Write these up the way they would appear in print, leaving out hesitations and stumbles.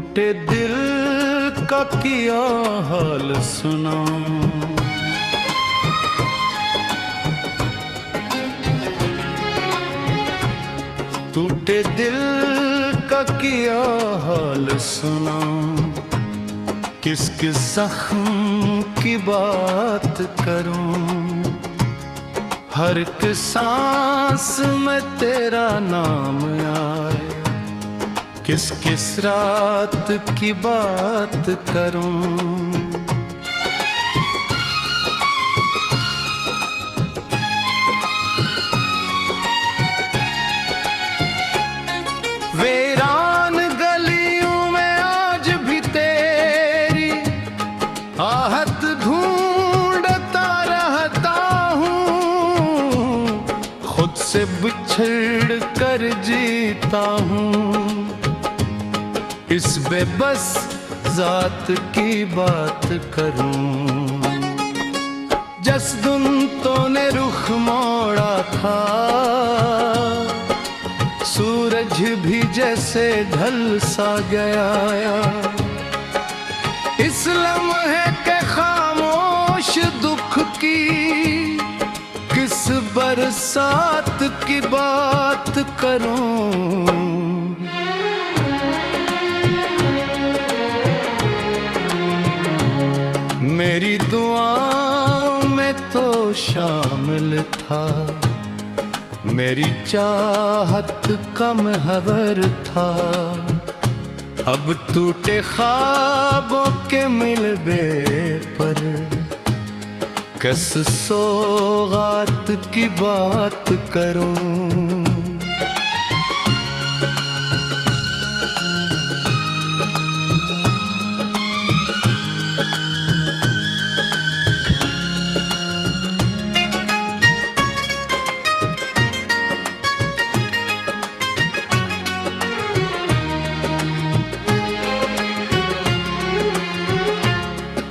टूटे दिल का किया हाल सुना, टूटे दिल का किया हाल सुना। किस किस जख्म की बात करूं, हर एक सांस में तेरा नाम आए। किस किस रात की बात करूं, वीरान गलियों में आज भी तेरी आहट ढूंढता रहता हूँ। खुद से बिछड़ कर जीता हूँ, इस बेबस जात की बात करूं। जसदुन तो ने रुख मोड़ा था, सूरज भी जैसे ढल सा गया। इस लम्हे के खामोश दुख की किस बरसात की बात करूं। मेरी दुआओं में तो शामिल था, मेरी चाहत का महवर था। अब टूटे ख्वाबों के मिलबे पर किस सौगात की बात करूं।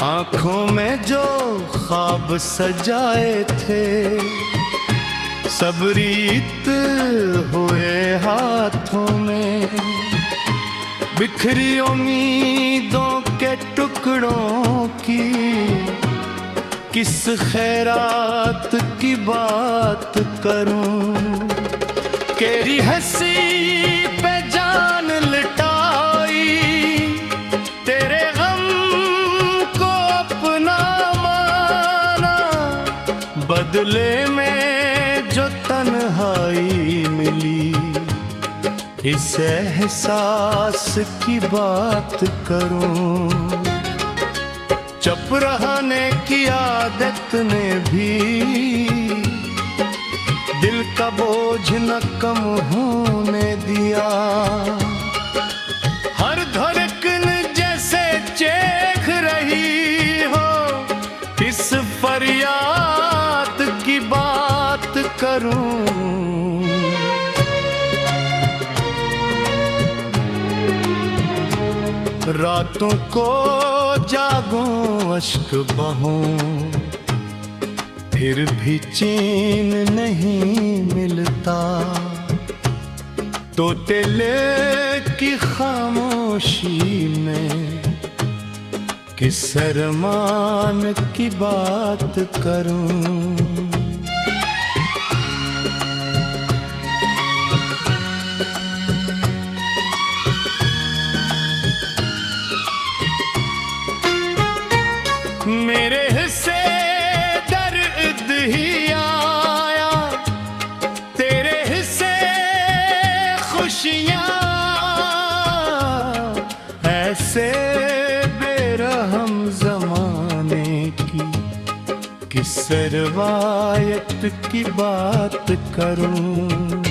आँखों में जो ख्वाब सजाए थे, सब रीत हुए हाथों में। बिखरी उम्मीदों के टुकड़ों की किस खैरात की बात करूं। केरी हंसी पे जान लिटाई, तेरे बदले में जो तन्हाई मिली, इस एहसास की बात करूं। चुप रहने की आदत ने भी दिल का बोझ न कम होने दिया। हर धड़कन जैसे चेख रही हो, इस फरियाद की बात करूं। रातों को जागूं अश्क बहूं, फिर भी चैन नहीं मिलता। तोते की खामोशी में किस अरमान की बात करूं। मेरे हिस्से दर्द ही आया, तेरे हिस्से खुशियां। ऐसे बेरहम जमाने की किस रवायत की बात करूं।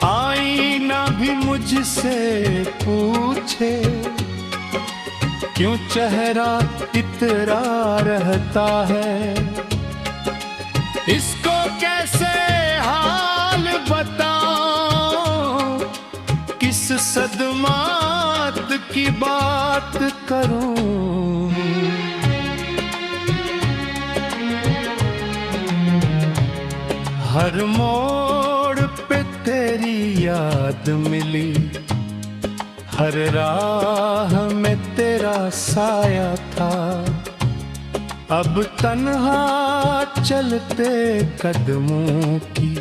आईना भी मुझसे पूछे, क्यों चेहरा इतरा रहता है। इसको कैसे हाल बताऊं, किस सदमात की बात करूं। हर मोड़ पे तेरी याद मिली, हर राह में तेरा साया था, अब तन्हा चलते कदमों की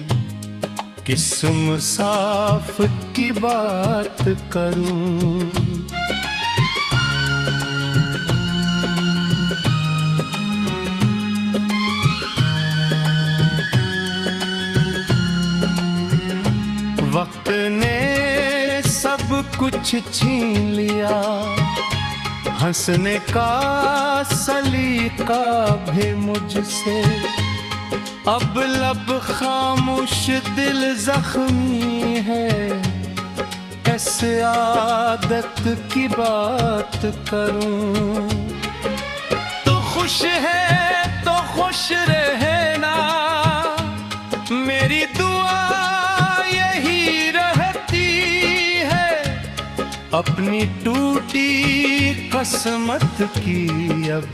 किस मुसाफ की बात करूं। वक्त ने सब कुछ छीन लिया, हंसने का सलीका भी मुझसे, अब लब खामोश दिल जख्मी है, कैसे आदत की बात करूं। तो खुश है तो खुश रहना, मेरी दुआ यही रहती है, अपनी टूटी किस्मत की अब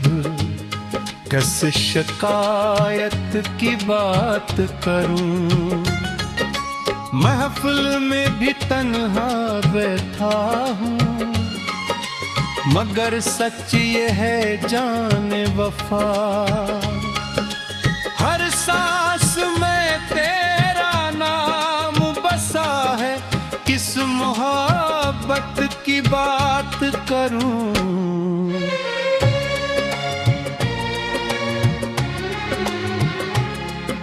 कस शिकायत की बात करूं। महफिल में भी तन्हा बैठा हूँ, मगर सच ये है जाने वफा, हर सांस में तेरा नाम बसा है, किस मोहब्बत की बात करूं।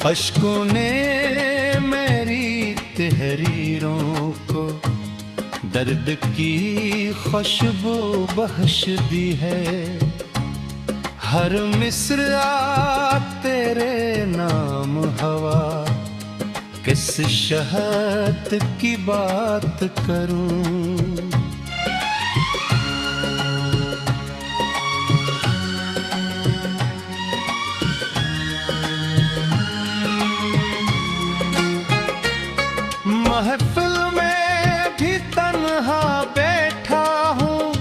अश्कों ने मेरी तहरीरों को दर्द की खुशबू बख्श दी है, हर मिसरा तेरे नाम हवा, किस शहद की बात करूं। महफिल में भी तन्हा बैठा हूँ,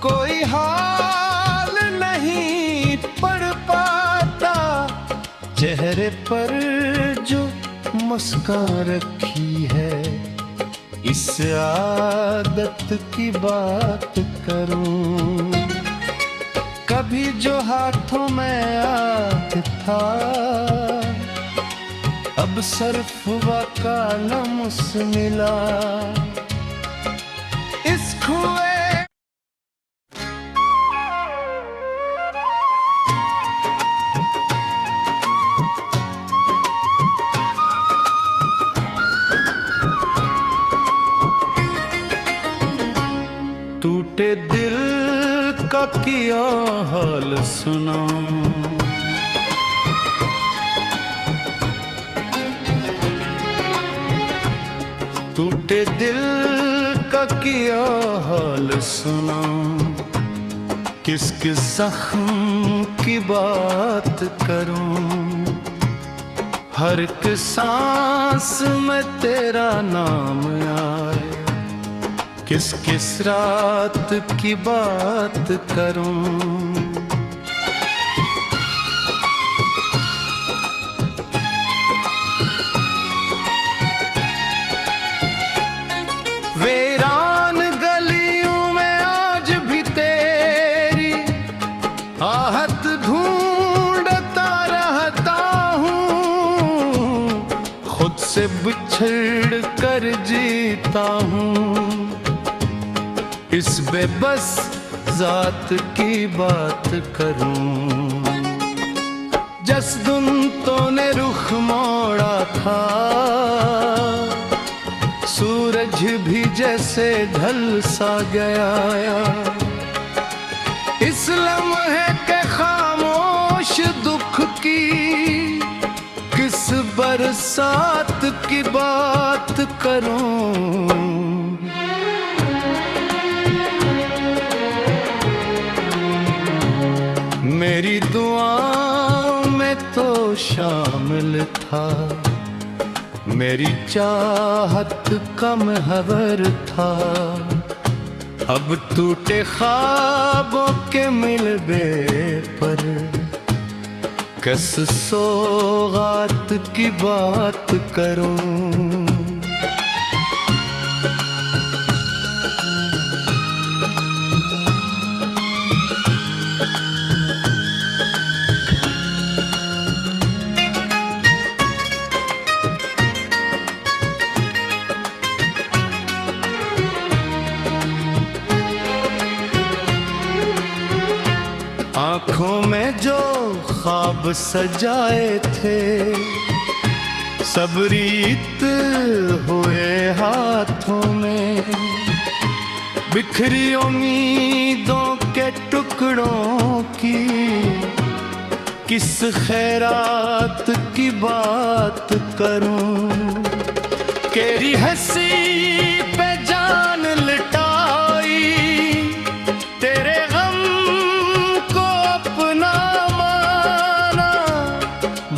कोई हाल नहीं पढ़ पाता, चेहरे पर जो मुस्कान रखी है, इस आदत की बात करूं। कभी जो हाथों में आग था, अब सर्फ व कालम से मिला, इस कुएं टूटे दिल का किया हाल सुना, टूटे दिल का किया हाल सुना, किस किस जख्म की बात करूं, हर एक सांस में तेरा नाम आए, किस किस रात की बात करूं। वीरान गलियों में आज भी तेरी आहट ढूंढता रहता हूँ, खुद से बिछड़ कर जीता हूँ, इस बेबस जात की बात करूं। जसदुन तो ने रुख मोड़ा था, सूरज भी जैसे ढल सा गया, इस लम्हे के खामोश दुख की किस बरसात की बात करूं। मेरी दुआओं में तो शामिल था, मेरी चाहत का महवर था, अब टूटे ख्वाबों के मिलबे पर किस सौगात की बात करूं। आंखों में जो ख्वाब सजाए थे सब रीत हुए हाथों में। बिखरी उम्मीदों के टुकड़ों की किस खैरात की बात करूं। केरी हंसी पे जान लुटाई, तेरे गम को अपना माना,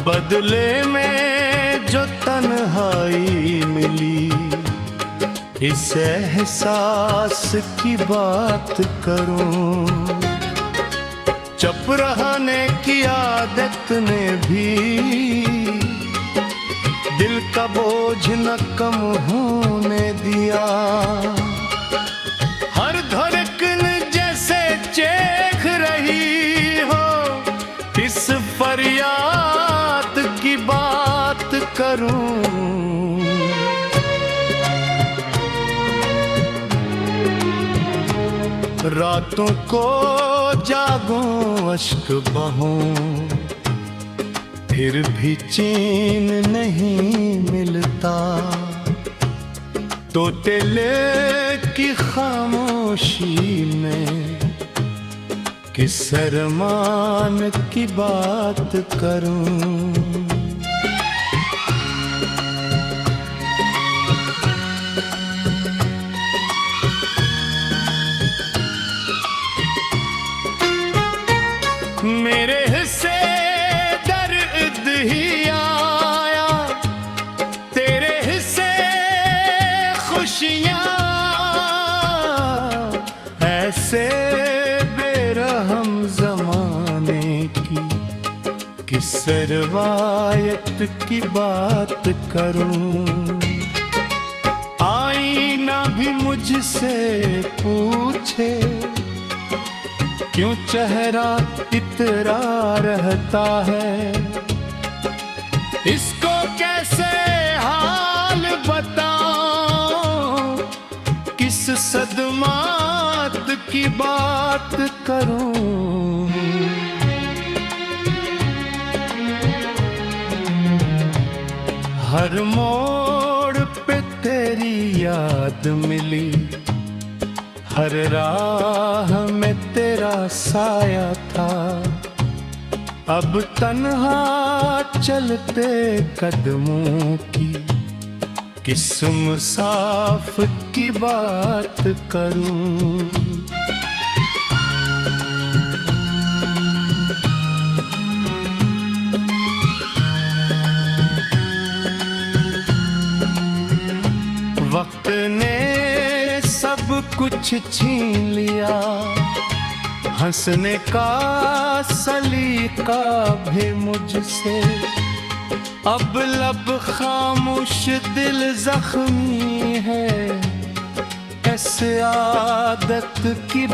बदले में जो तन्हाई मिली इस एहसास की बात करूं। चुप रहने की आदत ने भी दिल का बोझ न कम होने दिया। हर धड़कन जैसे चेख रही हो इस फरियाद की बात करूं। रातों को जागूं अश्क बहूं फिर भी चैन नहीं मिलता। तोते की खामोशी में किस अरमान की बात करूं। मेरे हिस्से दर्द ही आया, तेरे हिस्से खुशियां। ऐसे बेरहम जमाने की किस रवायत की बात करूं। आईना भी मुझसे पूछे क्यों चेहरा इतरा रहता है। इसको कैसे हाल बताऊं, किस सदमात की बात करूं। हर मोड़ पे तेरी याद मिली, हर राह में तेरा साया था। अब तन्हा चलते कदमों की किस मुसाफ की बात करूं। वक्त ने सब कुछ छीन लिया, हंसने का सलीका भी मुझसे। अब लब खामोश दिल जख्मी है, ऐसे आदत की